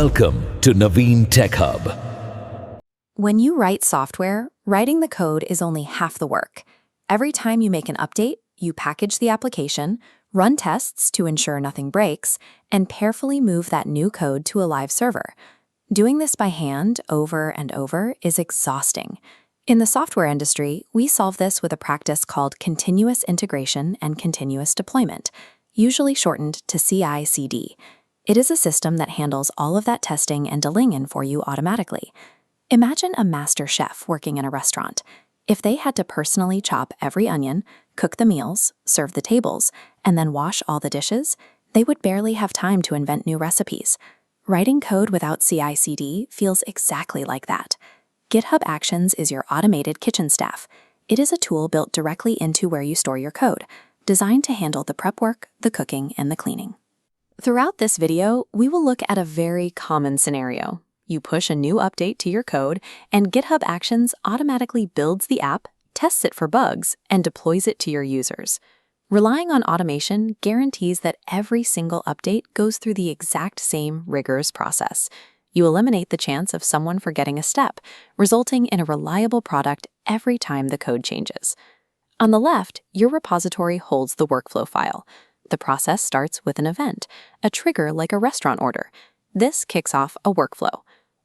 Welcome to Naveen Tech Hub. When you write software, writing the code is only half the work. Every time you make an update, you package the application, run tests to ensure nothing breaks, and carefully move that new code to a live server. Doing this by hand over and over is exhausting. In the software industry, we solve this with a practice called continuous integration and continuous deployment, usually shortened to CI/CD. It is a system that handles all of that testing and delinking for you automatically. Imagine a master chef working in a restaurant. If they had to personally chop every onion, cook the meals, serve the tables, and then wash all the dishes, they would barely have time to invent new recipes. Writing code without CI/CD feels exactly like that. GitHub Actions is your automated kitchen staff. It is a tool built directly into where you store your code, designed to handle the prep work, the cooking, and the cleaning. Throughout this video, we will look at a very common scenario. You push a new update to your code, and GitHub Actions automatically builds the app, tests it for bugs, and deploys it to your users. Relying on automation guarantees that every single update goes through the exact same rigorous process. You eliminate the chance of someone forgetting a step, resulting in a reliable product every time the code changes. On the left, your repository holds the workflow file. The process starts with an event, a trigger like a restaurant order. This kicks off a workflow.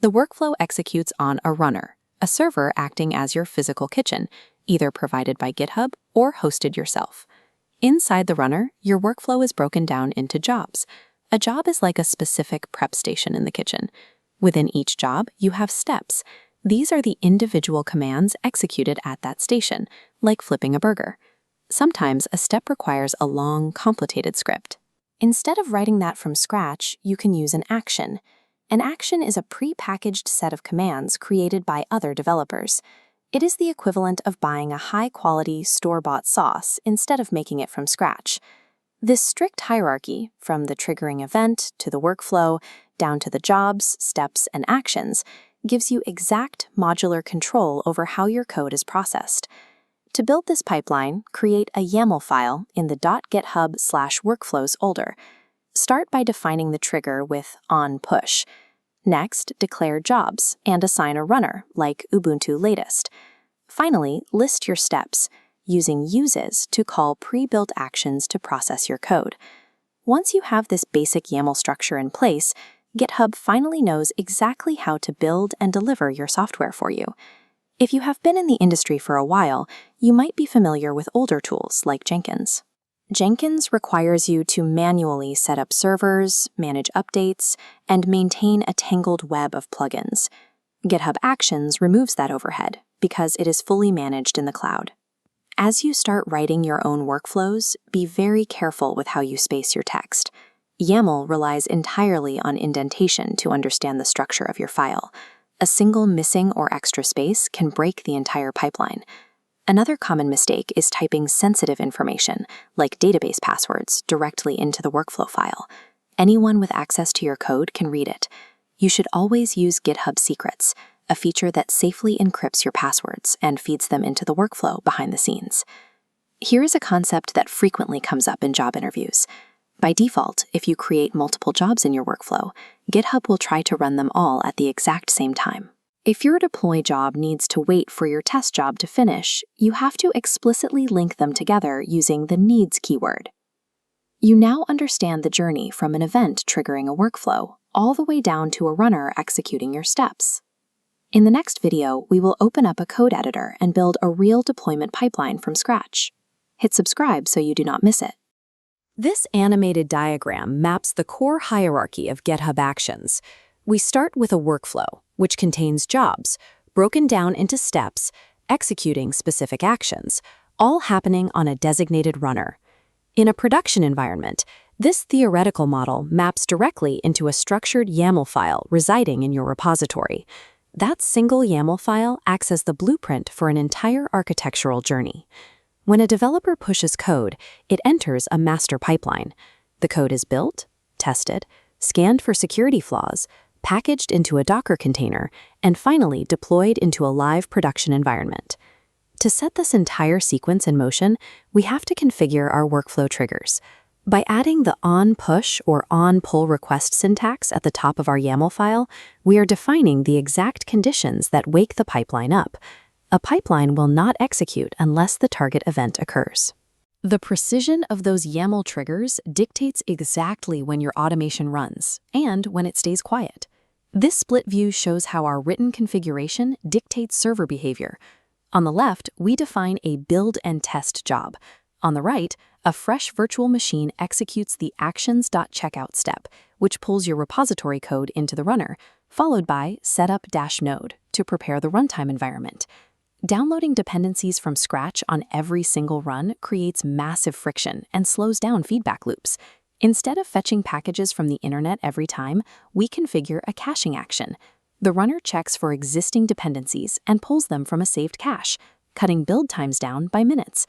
The workflow executes on a runner, a server acting as your physical kitchen, either provided by GitHub or hosted yourself. Inside the runner, your workflow is broken down into jobs. A job is like a specific prep station in the kitchen. Within each job, you have steps. These are the individual commands executed at that station, like flipping a burger. Sometimes a step requires a long, complicated script. Instead of writing that from scratch, you can use an action. An action is a pre-packaged set of commands created by other developers. It is the equivalent of buying a high-quality, store-bought sauce instead of making it from scratch. This strict hierarchy, from the triggering event to the workflow, down to the jobs, steps, and actions, gives you exact modular control over how your code is processed. To build this pipeline, create a YAML file in the .github/workflows folder. Start by defining the trigger with onPush. Next, declare jobs and assign a runner, like Ubuntu latest. Finally, list your steps, using uses to call pre-built actions to process your code. Once you have this basic YAML structure in place, GitHub finally knows exactly how to build and deliver your software for you. If you have been in the industry for a while, you might be familiar with older tools like Jenkins. Jenkins requires you to manually set up servers, manage updates, and maintain a tangled web of plugins. GitHub Actions removes that overhead because it is fully managed in the cloud. As you start writing your own workflows, be very careful with how you space your text. YAML relies entirely on indentation to understand the structure of your file. A single missing or extra space can break the entire pipeline. Another common mistake is typing sensitive information, like database passwords, directly into the workflow file. Anyone with access to your code can read it. You should always use GitHub Secrets, a feature that safely encrypts your passwords and feeds them into the workflow behind the scenes. Here is a concept that frequently comes up in job interviews. By default, if you create multiple jobs in your workflow, GitHub will try to run them all at the exact same time. If your deploy job needs to wait for your test job to finish, you have to explicitly link them together using the needs keyword. You now understand the journey from an event triggering a workflow all the way down to a runner executing your steps. In the next video, we will open up a code editor and build a real deployment pipeline from scratch. Hit subscribe so you do not miss it. This animated diagram maps the core hierarchy of GitHub Actions. We start with a workflow, which contains jobs, broken down into steps, executing specific actions, all happening on a designated runner. In a production environment, this theoretical model maps directly into a structured YAML file residing in your repository. That single YAML file acts as the blueprint for an entire architectural journey. When a developer pushes code, it enters a master pipeline. The code is built, tested, scanned for security flaws, packaged into a Docker container, and finally deployed into a live production environment. To set this entire sequence in motion, we have to configure our workflow triggers. By adding the on-push or on-pull request syntax at the top of our YAML file, we are defining the exact conditions that wake the pipeline up. A pipeline will not execute unless the target event occurs. The precision of those YAML triggers dictates exactly when your automation runs and when it stays quiet. This split view shows how our written configuration dictates server behavior. On the left, we define a build and test job. On the right, a fresh virtual machine executes the actions.checkout step, which pulls your repository code into the runner, followed by setup-node to prepare the runtime environment. Downloading dependencies from scratch on every single run creates massive friction and slows down feedback loops. Instead of fetching packages from the internet every time, we configure a caching action. The runner checks for existing dependencies and pulls them from a saved cache, cutting build times down by minutes.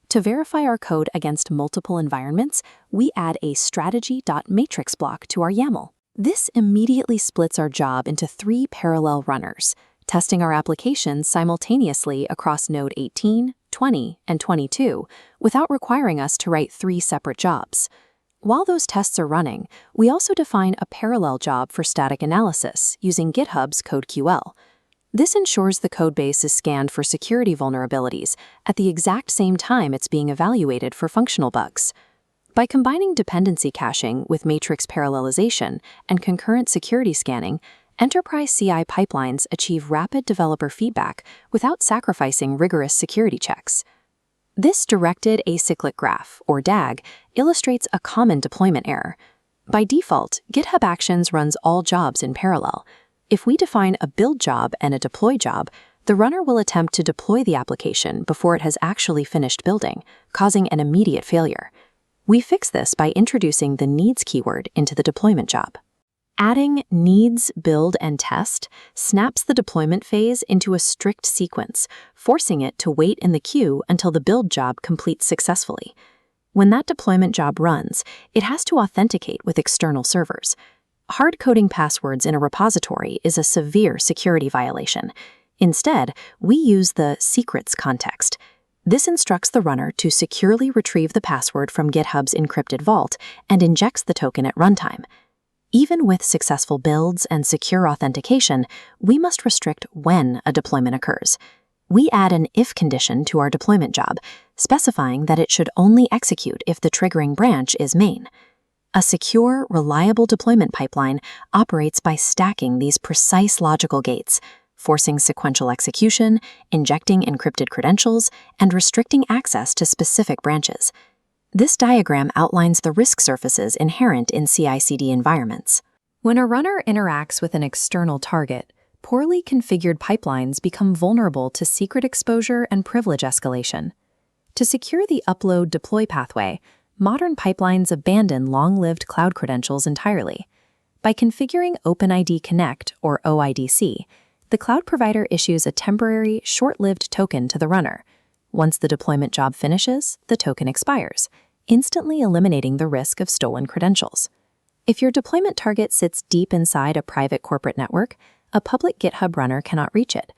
To verify our code against multiple environments, we add a strategy.matrix block to our YAML. This immediately splits our job into 3 parallel runners, testing our application simultaneously across node 18, 20, and 22, without requiring us to write 3 separate jobs. While those tests are running, we also define a parallel job for static analysis using GitHub's CodeQL. This ensures the codebase is scanned for security vulnerabilities at the exact same time it's being evaluated for functional bugs. By combining dependency caching with matrix parallelization and concurrent security scanning, enterprise CI pipelines achieve rapid developer feedback without sacrificing rigorous security checks. This directed acyclic graph, or DAG, illustrates a common deployment error. By default, GitHub Actions runs all jobs in parallel. If we define a build job and a deploy job, the runner will attempt to deploy the application before it has actually finished building, causing an immediate failure. We fix this by introducing the needs keyword into the deployment job. Adding needs, build, and test snaps the deployment phase into a strict sequence, forcing it to wait in the queue until the build job completes successfully. When that deployment job runs, it has to authenticate with external servers. Hard-coding passwords in a repository is a severe security violation. Instead, we use the secrets context. This instructs the runner to securely retrieve the password from GitHub's encrypted vault and injects the token at runtime. Even with successful builds and secure authentication, we must restrict when a deployment occurs. We add an if condition to our deployment job, specifying that it should only execute if the triggering branch is main. A secure, reliable deployment pipeline operates by stacking these precise logical gates, forcing sequential execution, injecting encrypted credentials, and restricting access to specific branches. This diagram outlines the risk surfaces inherent in CI/CD environments. When a runner interacts with an external target, poorly configured pipelines become vulnerable to secret exposure and privilege escalation. To secure the upload-deploy pathway, modern pipelines abandon long-lived cloud credentials entirely. By configuring OpenID Connect, or OIDC, the cloud provider issues a temporary, short-lived token to the runner. Once the deployment job finishes, the token expires, instantly eliminating the risk of stolen credentials. If your deployment target sits deep inside a private corporate network, a public GitHub runner cannot reach it.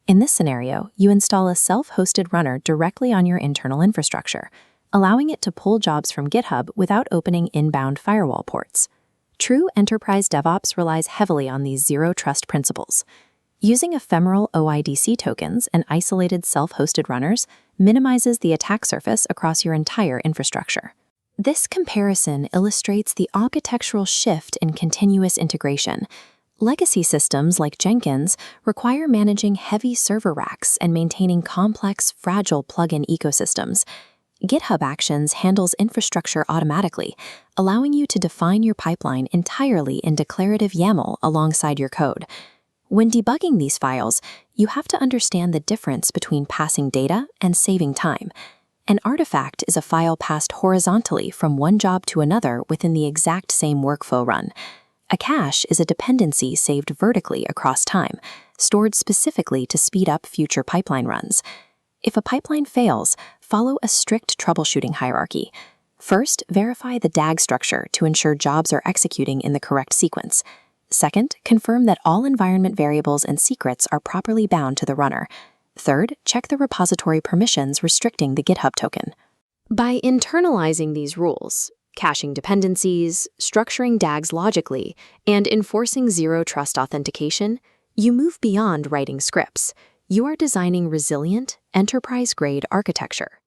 In this scenario, you install a self-hosted runner directly on your internal infrastructure, allowing it to pull jobs from GitHub without opening inbound firewall ports. True enterprise DevOps relies heavily on these zero-trust principles. Using ephemeral OIDC tokens and isolated self-hosted runners minimizes the attack surface across your entire infrastructure. This comparison illustrates the architectural shift in continuous integration. Legacy systems like Jenkins require managing heavy server racks and maintaining complex, fragile plugin ecosystems. GitHub Actions handles infrastructure automatically, allowing you to define your pipeline entirely in declarative YAML alongside your code. When debugging these files, you have to understand the difference between passing data and saving time. An artifact is a file passed horizontally from one job to another within the exact same workflow run. A cache is a dependency saved vertically across time, stored specifically to speed up future pipeline runs. If a pipeline fails, follow a strict troubleshooting hierarchy. First, verify the DAG structure to ensure jobs are executing in the correct sequence. Second, confirm that all environment variables and secrets are properly bound to the runner. Third, check the repository permissions restricting the GitHub token. By internalizing these rules, caching dependencies, structuring DAGs logically, and enforcing zero-trust authentication, you move beyond writing scripts. You are designing resilient, enterprise-grade architecture.